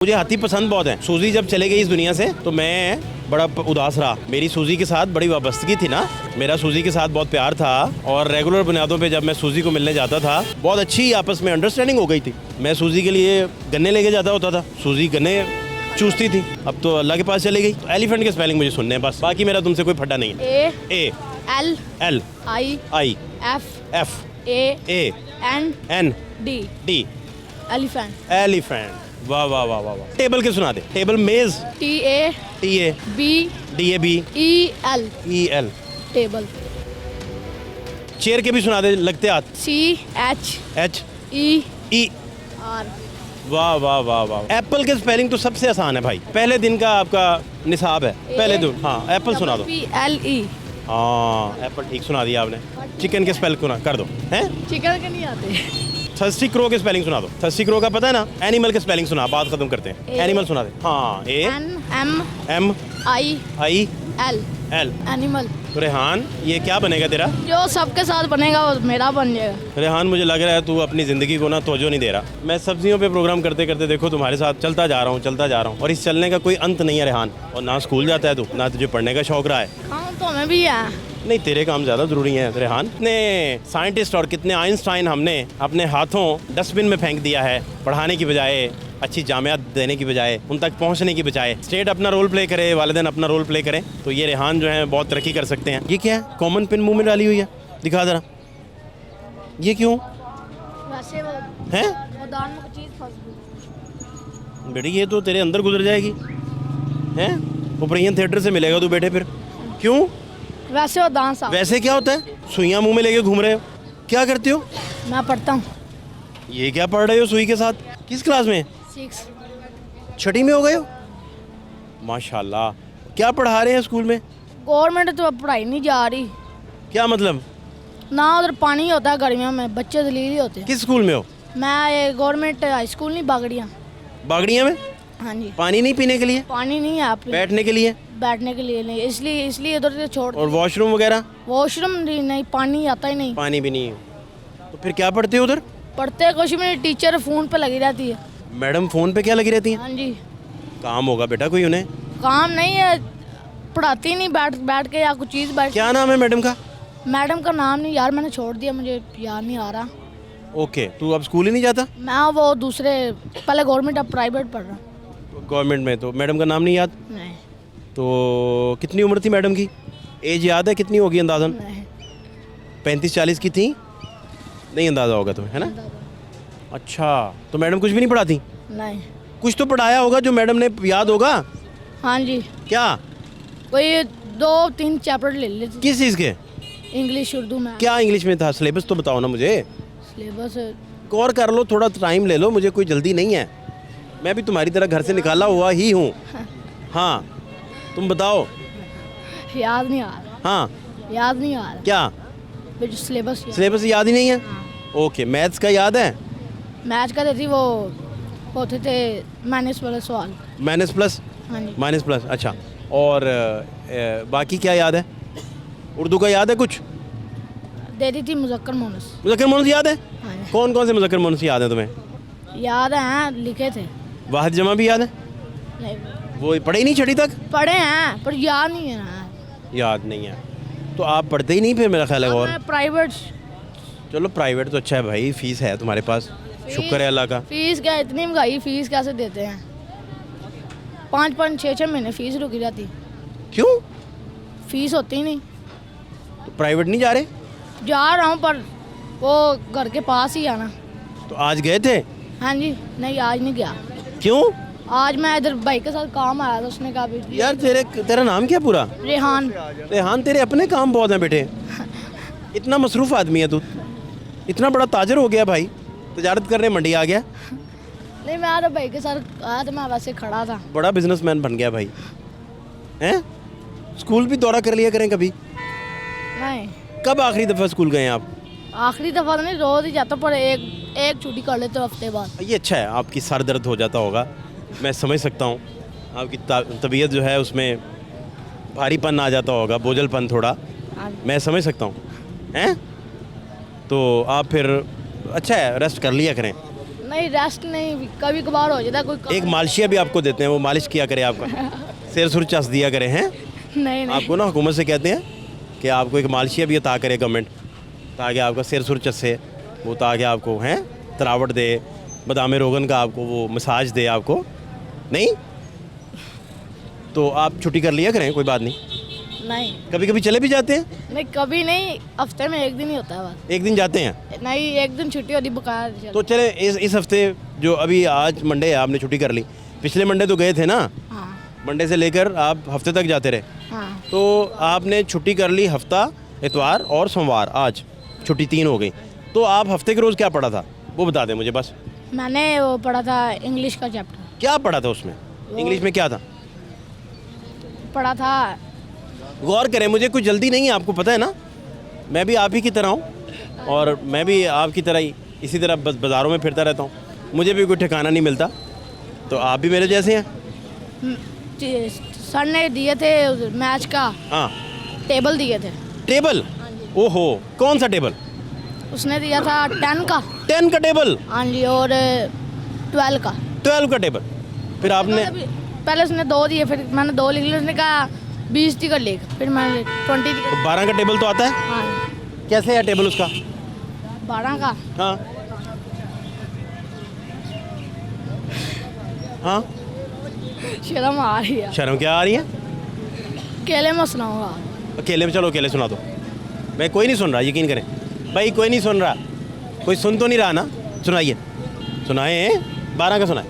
मुझे हाथी पसंद बहुत है। सूजी जब चले गई इस दुनिया से तो मैं बड़ा उदास रहा। मेरी सूजी के साथ बड़ी वाबस्तगी थी ना, मेरा सूजी के साथ बहुत प्यार था और रेगुलर बुनियादों पे जब मैं सूजी को मिलने जाता था बहुत अच्छी आपस में अंडरस्टैंडिंग हो गई थी। मैं सूजी के लिए गन्ने लेके जाता होता था, सूजी गन्ने चूसती थी। अब तो अल्लाह के पास चली गई। तो एलिफेंट के स्पेलिंग मुझे सुनने हैं बस, बाकी मेरा तुमसे कोई फड्डा नहीं है। A L L I F F A N N D D elephant elephant. वाह वाह वाह वाह वाह। टेबल के सुना दे। टेबल मेज T A B D E L table. Chair के भी सुना दे लगते हाथ। C H H E E R. वाह वाह वाह वाह। एप्पल के स्पेलिंग तो सबसे आसान है भाई, पहले दिन का आपका निसाब है। पहले दिन हाँ एप्पल सुना दो। L E. हाँ एप्पल ठीक सुना दिया आपने। चिकन के स्पेल कर दो हैं। चिकन के नहीं आते। थर्स्टी क्रो के स्पेलिंग सुना दो। थर्स्टी क्रो का पता है ना। एनिमल के स्पेलिंग सुना, बात खत्म करते हैं। एनिमल सुना दे। हाँ A N M M I L L. Animal. Rehan ये क्या बनेगा तेरा? जो सबके साथ बनेगा वो मेरा बन जाएगा। रेहान मुझे लग रहा है तू अपनी ज़िंदगी को ना तवज्जो नहीं दे रहा। मैं सब्जियों पे प्रोग्राम करते करते देखो तुम्हारे साथ चलता जा रहा हूँ और इस चलने का कोई अंत नहीं है रेहान। और ना स्कूल जाता है तू, ना तुझे पढ़ने का शौक रहा है। हाँ तो हमें भी है। नहीं तेरे काम ज़्यादा ज़रूरी है रेहान। कितने साइंटिस्ट और कितने आइंस्टाइन हमने अपने हाथों डस्टबिन में फेंक दिया है, पढ़ाने की बजाय, अच्छी जामियात देने की बजाय, उन तक पहुंचने की बजाय। स्टेट अपना रोल प्ले करे, वालिदैन अपना रोल प्ले करें तो ये रेहान जो है बहुत तरक्की कर सकते हैं। ये क्या है? कॉमन पिन मुंह में डाली हुई है, दिखा ज़रा। ये क्यों वैसे वो है? वो दान में चीज फंस गई। बेटी ये तो तेरे अंदर गुजर जाएगी हैं। ओपरेशन थिएटर से मिलेगा तू बेटे फिर। क्यों? वैसे वो दान साहब। वैसे क्या होता है? सुइयाँ मुंह में लेके घूम रहे हो, क्या करते हो? मैं पढ़ता हूँ। ये क्या पढ़ रहे हो सुई के साथ? किस क्लास में? 6। छठी में हो गए हो? माशाल्लाह। क्या पढ़ा रहे हैं स्कूल में? गवर्नमेंट तो अब पढ़ाई नहीं जा रही क्या मतलब? ना, उधर पानी होता है गर्मियों में, बच्चे दलील ही होते हैं। किस स्कूल में हो? मैं ये गवर्नमेंट हाई स्कूल नहीं, बागड़ियाँ। बागड़िया में? हाँ जी। पानी नहीं पीने के लिए? पानी नहीं है आप बैठने के लिए? बैठने के लिए नहीं, इसलिए इधर से छोड़। और वॉशरूम वगैरह? वॉशरूम नहीं, पानी आता ही नहीं। पानी भी नहीं है। तो फिर क्या पढ़ते हो उधर? पढ़ते कुछ भी नहीं, टीचर फ़ोन पे लगी रहती है। मैडम फ़ोन पे क्या लगी रहती हैं? हाँ जी। काम होगा बेटा कोई उन्हें। काम नहीं है, पढ़ाती नहीं बैठ के या कुछ चीज़ बैठ। क्या नाम है मैडम का? मैडम का नाम नहीं यार, मैंने छोड़ दिया, मुझे याद नहीं आ रहा। ओके तू अब स्कूल ही नहीं जाता? मैं वो दूसरे, पहले गवर्नमेंट अब प्राइवेट पढ़ रहा। गवर्नमेंट में तो मैडम का नाम नहीं याद? नहीं। तो कितनी उम्र थी मैडम की? एज याद है कितनी होगी अंदाज़न? नहीं। 35-40 की थी? नहीं अंदाज़ा होगा तुम्हें, है ना? अच्छा तो मैडम कुछ भी नहीं पढ़ाती? नहीं। कुछ तो पढ़ाया होगा जो मैडम ने याद होगा। हाँ जी। क्या? कोई 2-3 चैप्टर ले लेते। किस चीज़ के? इंग्लिश उर्दू में। क्या इंग्लिश में था? सिलेबस तो बताओ ना मुझे। सिलेबस गौर कर लो, थोड़ा टाइम ले लो, मुझे कोई जल्दी नहीं है। मैं भी तुम्हारी तरह घर से निकाला हुआ ही हूँ। हाँ तुम बताओ। याद नहीं आ रहा। हाँ याद नहीं आ रहा। क्या? सिलेबस याद ही नहीं है? ओके मैथ्स का याद है? मैच का देती वो होते थे माइनस वाले सवाल। Minus plus? हाँ जी। माइनस प्लस अच्छा। और बाकी क्या याद है? उर्दू का याद है कुछ? देती थी मुज़क्कर मोनस। मुज़क्कर मोनस याद है? हाँ जी। कौन कौन से मुज़क्कर मोनस याद है तुम्हें? याद है, लिखे थे। वाहिद जमा भी याद है? नहीं वो पढ़े ही नहीं छठी तक? पढ़े हैं पर याद नहीं है ना। याद नहीं है तो आप पढ़ते ही नहीं फिर मेरा ख्याल है। और मैं प्राइवेट। चलो प्राइवेट तो अच्छा है भाई, फीस है तुम्हारे पास, शुक्र है अल्लाह का। फीस क्या इतनी महंगाई, फीस कैसे देते हैं? 5-5 6-6 महीने फीस रुकी रहती। क्यों? फीस होती ही नहीं। तो प्राइवेट नहीं जा रहे? जा रहा हूँ पर वो घर के पास ही आना। तो आज गए थे? हाँ जी। नहीं आज नहीं गया। क्यों? आज मैं इधर भाई के साथ काम आया था, उसने कहा भी। यार तेरा नाम क्या पूरा? रेहान। रेहान तेरे अपने काम बहुत हैं बेटे। इतना मसरूफ़ आदमी है तू, इतना बड़ा ताजर हो गया भाई, तजारत करने मंडी आ गया। नहीं मैं आज भाई के साथ आया था, मैं वैसे खड़ा था। बड़ा बिजनेसमैन बन गया भाई हैं। स्कूल भी दौरा कर लिया करें कभी। नहीं कब आखिरी दफ़ा स्कूल गए आप? आखिरी दफ़ा तो नहीं, रोज ही जाता पर एक छुट्टी कर लेते हफ्ते बाद। ये अच्छा है, आपकी सर दर्द हो जाता होगा, मैं समझ सकता हूँ। आपकी तबीयत जो है उसमें भारीपन आ जाता होगा, बोझलपन थोड़ा, मैं समझ सकता हूँ हैं। तो आप फिर अच्छा है रेस्ट कर लिया करें। नहीं रेस्ट नहीं, कभी कभार हो जाता है कोई काम। एक मालिशिया भी आपको देते हैं, वो मालिश किया करे आपका, सिर सुर चस दिया करे हैं। नहीं नहीं आपको ना हुकूमत से कहते हैं कि आपको एक मालिशिया भी अता करे गवर्नमेंट, ताकि आपका सिर सुर चसे, वो ताकि आपको हैं तरावट दे, बादाम रोगन का आपको वो मसाज दे आपको। नहीं तो आप छुट्टी कर लिया करें, कोई बात नहीं। नहीं कभी कभी चले भी जाते हैं, नहीं कभी नहीं, हफ्ते में एक दिन ही होता है बस। एक दिन जाते हैं। नहीं एक दिन छुट्टी होती बकाया तो चले इस हफ्ते जो अभी आज मंडे है, आपने छुट्टी कर ली, पिछले मंडे तो गए थे ना, हाँ मंडे से लेकर आप हफ्ते तक जाते रहे, हाँ तो आपने छुट्टी कर ली हफ्ता, इतवार और सोमवार, आज छुट्टी 3 हो गई। तो आप हफ्ते के रोज़ क्या पढ़ा था वो बता दें मुझे बस। मैंने वो पढ़ा था इंग्लिश का चैप्टर, क्या पढ़ा था उसमें, इंग्लिश में क्या था? पढ़ा था। गौर करें, मुझे कुछ जल्दी नहीं है, आपको पता है ना, मैं भी आप ही की तरह हूँ और मैं भी आपकी तरह ही इसी तरह बस बाज़ारों में फिरता रहता हूँ, मुझे भी कोई ठिकाना नहीं मिलता, तो आप भी मेरे जैसे हैं। सर ने दिए थे मैच का हाँ, टेबल दिए थे। टेबल? ओहो, कौन सा टेबल? उसने दिया था 10 का। 10 का टेबल? हाँ जी, और 12 का। 12 का टेबल? फिर आपने पहले उसने 2 दिए, फिर मैंने 2 लिख लिए, उसने कहा 20 टिकट लिख, फिर मैंने 20 टिकट। तो 12 का टेबल तो आता है? हाँ कैसे है टेबल उसका? 12 का। हाँ हाँ, शर्म आ रही है, शर्म क्या आ रही है? अकेले में सुनाऊंगा। अकेले में? चलो अकेले सुना दो, मैं कोई नहीं सुन रहा, यकीन करें भाई, कोई नहीं सुन रहा, कोई सुन तो नहीं रहा ना, सुनाइए, सुनाए, 12 का सुनाए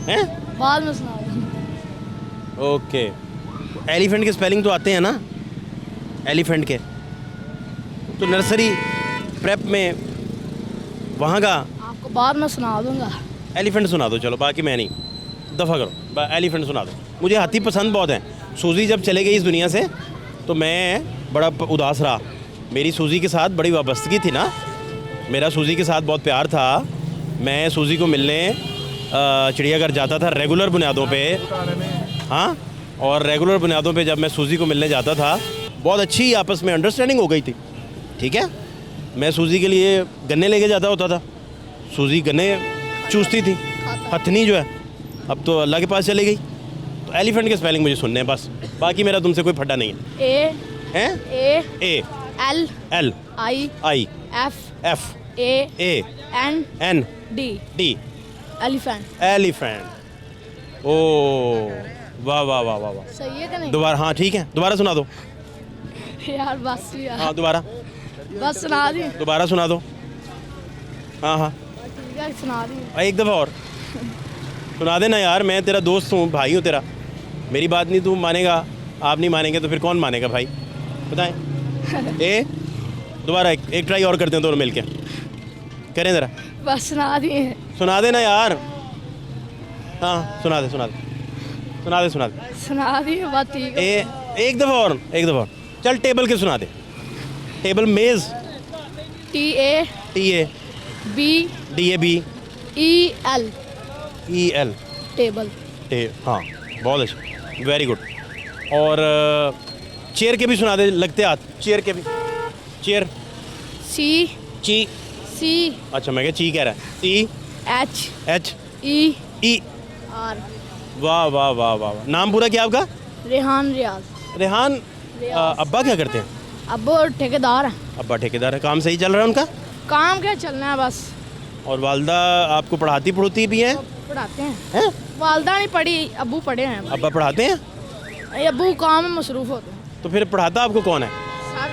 हैं? बाद में सुना दूंगा। ओके, एलिफेंट के स्पेलिंग तो आते हैं ना, एलिफेंट के तो नर्सरी प्रेप में वहाँ का आपको बाद में सुना दूंगा। एलिफेंट सुना दो, चलो बाकी मैं नहीं, दफ़ा करो, एलिफेंट सुना दो। मुझे हाथी पसंद बहुत हैं। सूजी जब चले गई इस दुनिया से तो मैं बड़ा उदास रहा, मेरी सूजी के साथ बड़ी वाबस्तगी थी ना, मेरा सूजी के साथ बहुत प्यार था, मैं सूजी को मिलने चिड़ियाघर जाता था रेगुलर बुनियादों पे। हाँ, और रेगुलर बुनियादों पे जब मैं सूजी को मिलने जाता था, बहुत अच्छी आपस में अंडरस्टैंडिंग हो गई थी, ठीक है। मैं सूजी के लिए गन्ने लेके जाता होता था, सूजी गन्ने चूसती थी, हथनी जो है अब तो अल्लाह के पास चली गई। तो एलिफेंट के स्पेलिंग मुझे सुनने हैं बस, बाकी मेरा तुमसे कोई फड्डा नहीं है। A L L I F A N D elephant. Elephant. ओ वाह वाह वाह वाह वाह, सही है कि नहीं? दोबारा, हाँ ठीक है, दोबारा सुना दो। यार बस यार, हाँ दोबारा, बस सुना दी। दोबारा सुना दो। हाँ हाँ, ठीक है सुना दी। एक दफ़ा और सुना देना यार, मैं तेरा दोस्त हूँ, भाई हूँ तेरा, मेरी बात नहीं तू मानेगा, आप नहीं मानेंगे तो फिर कौन मानेगा भाई, बताएं। ए दोबारा एक ट्राई और करते हैं दोनों मिलके, करें ज़रा, बस सुना दिए। सुना देना यार। हाँ सुना दे सुना दे सुना दे सुना दे। सुना दिए, बात ठीक है। एक दफ़ा और, एक दफ़ा और, चल टेबल के सुना दे। टेबल, मेज़, TABEL DABEL टेबल। हाँ बहुत अच्छा, वेरी गुड। और चेयर के भी सुना दे, लगते हाथ, चेयर के भी, चेयर, ची, अच्छा मैं क्या ची कह रहा है, H E, वाह वाह वाह वाह वाह। नाम पूरा क्या आपका? रेहान रियाज। रेहान। अब्बा क्या करते हैं? अब वो ठेकेदार है। अब्बा ठेकेदार है, काम सही चल रहा है उनका? काम क्या चलना है बस। और वालदा आपको पढ़ाती पढ़ती भी हैं? पढ़ाते हैं। हैं? वालदा नहीं पढ़ी, अब्बू पढ़े हैं। अब्बा पढ़ाते हैं? अब्बू काम में मसरूफ होते हैं। तो फिर पढ़ाता आपको कौन है? सर।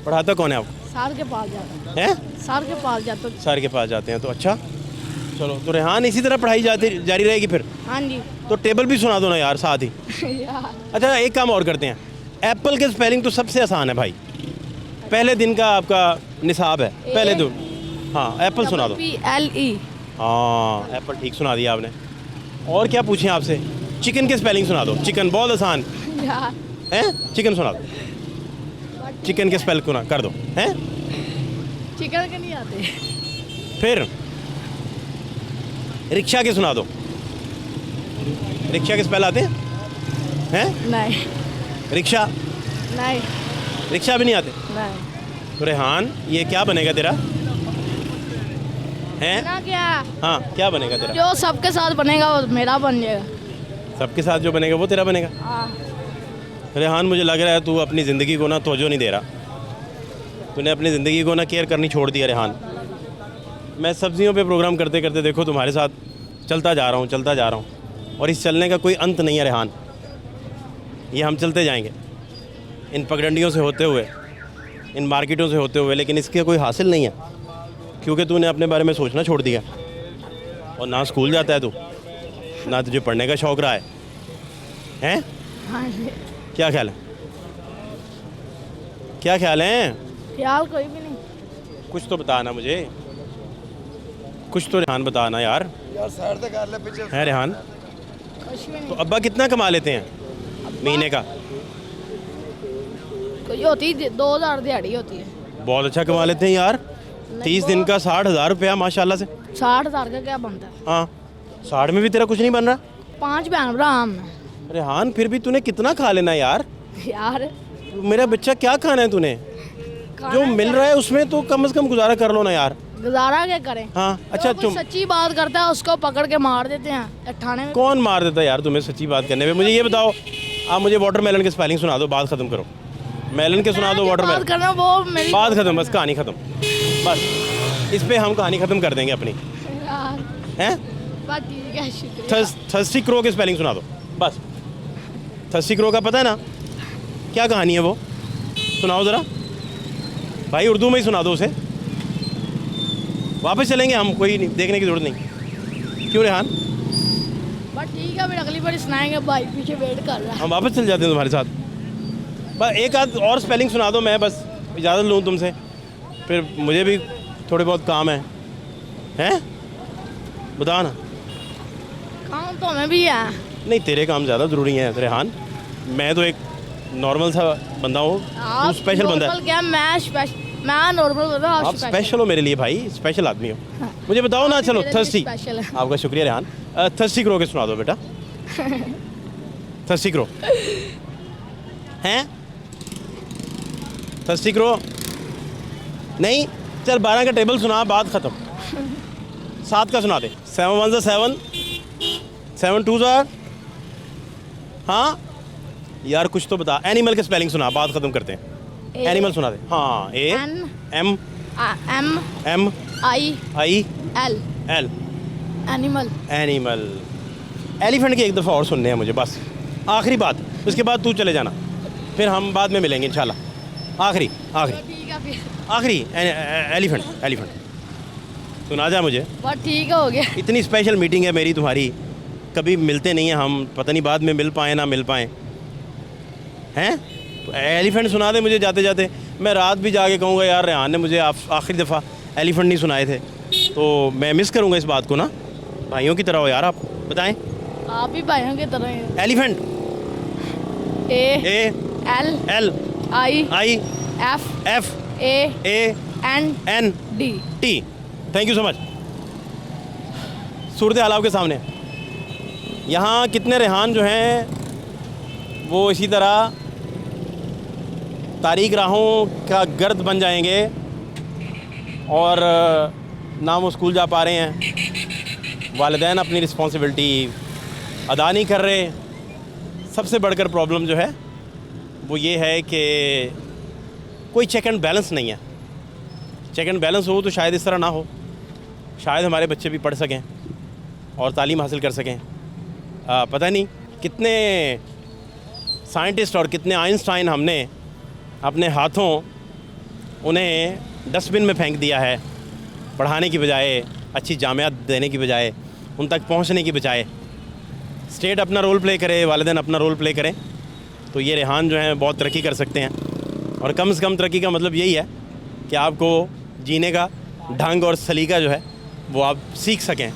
पढ़ाता कौन है आपको? सर के पास जाते हैं। हैं? सर के पास जाते हैं। सर के पास जाते हैं, तो अच्छा चलो। तो रेहान इसी तरह पढ़ाई जारी रहेगी फिर? हाँ जी। तो टेबल भी सुना दो ना यार साथ ही। यार अच्छा एक काम और करते हैं, एप्पल के स्पेलिंग तो सबसे आसान है भाई, पहले दिन का आपका निसाब है, पहले दिन। हाँ एप्पल सुना दो। PLE। हाँ एप्पल ठीक सुना दिया आपने। और क्या पूछें आपसे? चिकन के स्पेलिंग सुना दो। चिकन बहुत आसान यार है, चिकन सुना दो, चिकन के स्पेल कर दो हैं। चिकन के नहीं आते। फिर रिक्शा के सुना दो, रिक्शा के स्पेल आते हैं? नहीं रिक्शा, नहीं रिक्शा भी नहीं आते? नहीं। तो रेहान ये क्या बनेगा तेरा? हैं? ना क्या, हाँ, क्या बनेगा तेरा? जो सबके साथ बनेगा वो मेरा बन जाएगा। सबके साथ जो बनेगा वो तेरा बनेगा। हाँ। रेहान, मुझे लग रहा है तू अपनी ज़िंदगी को ना तवज्जो नहीं दे रहा। तूने अपनी ज़िंदगी को ना केयर करनी छोड़ दिया रेहान। मैं सब्जियों पे प्रोग्राम करते करते देखो तुम्हारे साथ चलता जा रहा हूँ और इस चलने का कोई अंत नहीं है रेहान। ये हम चलते जाएंगे इन पगडंडियों से होते हुए, इन मार्केटों से होते हुए, लेकिन इसके कोई हासिल नहीं है क्योंकि तूने अपने बारे में सोचना छोड़ दिया। और ना स्कूल जाता है तू, ना तुझे पढ़ने का शौक़ रहा है? हाँ जी। क्या ख्याल है? क्या ख्याल है? यार कोई भी नहीं। कुछ तो बता ना मुझे, कुछ तो रेहान बता ना यार। साइड से कर ले पीछे। है रेहान? कुछ भी तो नहीं। अब्बा कितना कमा लेते हैं महीने का? कोई होती 2000 दिहाड़ी होती है। बहुत अच्छा कमा लेते हैं यार। 30 दिन का 60,000 रुपया माशाल्लाह से। 60,000 का क्या बनता है? हाँ, 60 में भी तेरा कुछ नहीं बन रहा? 5 बहन भरा हम हैं। रेहान, फिर भी तूने कितना खा लेना यार? यार मेरा बच्चा, क्या खाना है तूने? जो मिल रहा है उसमें तो कम से कम गुजारा कर लो ना यार। गुजारा क्या करें? हाँ, अच्छा जो कोई तुम सच्ची बात करता है उसको पकड़ के मार देते हैं थाने में। कौन मार देता है यार तुम्हें सच्ची बात करने पे? मुझे ये बताओ, आप मुझे वाटरमेलन के स्पेलिंग सुना दो, बात खत्म करो। मेलन के सुना दो, बात वाटरमेलन। करना वो मेरी बात खत्म, बस कहानी खत्म। बस इस पे हम कहानी खत्म कर देंगे अपनी। यार हैं? बात ठीक है, शुक्रिया। थर्स्टी क्रो के स्पेलिंग सुना दो बस। थर्स्टी क्रो का पता है ना क्या कहानी है? वो सुनाओ ज़रा भाई, उर्दू में ही सुना दो उसे। वापस चलेंगे हम, कोई नहीं, देखने की ज़रूरत नहीं। क्यों रेहान? बस ठीक है, फिर अगली बार सुनाएंगे। भाई पीछे वेट कर रहा है। हम वापस चल जाते हैं तुम्हारे साथ। बस एक आध और स्पेलिंग सुना दो, मैं बस इजाज़त लूँ तुमसे, फिर मुझे भी थोड़े बहुत काम है। हैं? बता ना। काम तो हमें भी है। नहीं, तेरे काम ज़्यादा ज़रूरी हैं रेहान। मैं तो एक नॉर्मल सा बंदा हूँ, तू स्पेशल बंदा है। नॉर्मल क्या, मैं नॉर्मल बंदा, आप स्पेशल हो मेरे लिए भाई, स्पेशल आदमी हो। मुझे बताओ ना, चलो मेरे लिए थर्स्टी। स्पेशल है। आपका शुक्रिया रेहान। थर्स्टी क्रो के सुना दो बेटा। थर्स्टी क्रो हैं? थर्स्टी क्रो नहीं, चल 12 का टेबल सुना, बात ख़त्म। 7 का सुना दे। 7 1 7, 7 2 हाँ यार, कुछ तो बता। एनिमल के स्पेलिंग सुना, बात ख़त्म करते हैं। एनिमल सुना दे। हाँ, A M M I I L L. Animal. Animal. Elephant की एक दफ़ा और सुनने हैं मुझे, बस आखिरी बात। उसके बाद तू चले जाना, फिर हम बाद में मिलेंगे इंशाल्लाह। आखिरी ठीक है फिर। आखिरी एलिफेंट सुना जा मुझे। बस ठीक है, हो गया। इतनी स्पेशल मीटिंग है मेरी तुम्हारी, कभी मिलते नहीं हैं हम, पता नहीं बाद में मिल पाएँ ना मिल पाएँ। हैं? तो एलिफेंट सुना दे मुझे जाते जाते। मैं रात भी जाके कहूँगा यार रेहान ने मुझे आखिरी दफ़ा एलिफेंट नहीं सुनाए थे, तो मैं मिस करूँगा इस बात को ना। भाइयों की तरह हो यार आप, बताएं। आप भी भाइयों की तरह हैं। Elephant. A L L I I F F A N N D T. Thank you so much. सूरत हाल आपके सामने। यहाँ कितने रेहान जो हैं वो इसी तरह तारीक राहों का गर्द बन जाएंगे और ना वो स्कूल जा पा रहे हैं, वालिदैन अपनी रिस्पॉन्सिबिलिटी अदा नहीं कर रहे। सबसे बढ़कर प्रॉब्लम जो है वो ये है कि कोई चेक एंड बैलेंस नहीं है। चेक एंड बैलेंस हो तो शायद इस तरह ना हो, शायद हमारे बच्चे भी पढ़ सकें और तालीम हासिल कर सकें। पता नहीं कितने साइंटिस्ट और कितने आइंस्टाइन हमने अपने हाथों उन्हें डस्टबिन में फेंक दिया है, पढ़ाने की बजाय, अच्छी जामियात देने की बजाय, उन तक पहुंचने की बजाय। स्टेट अपना रोल प्ले करे, वालिदैन अपना रोल प्ले करें, तो ये रेहान जो हैं बहुत तरक्की कर सकते हैं। और कम से कम तरक्की का मतलब यही है कि आपको जीने का ढंग और सलीका जो है वो आप सीख सकें।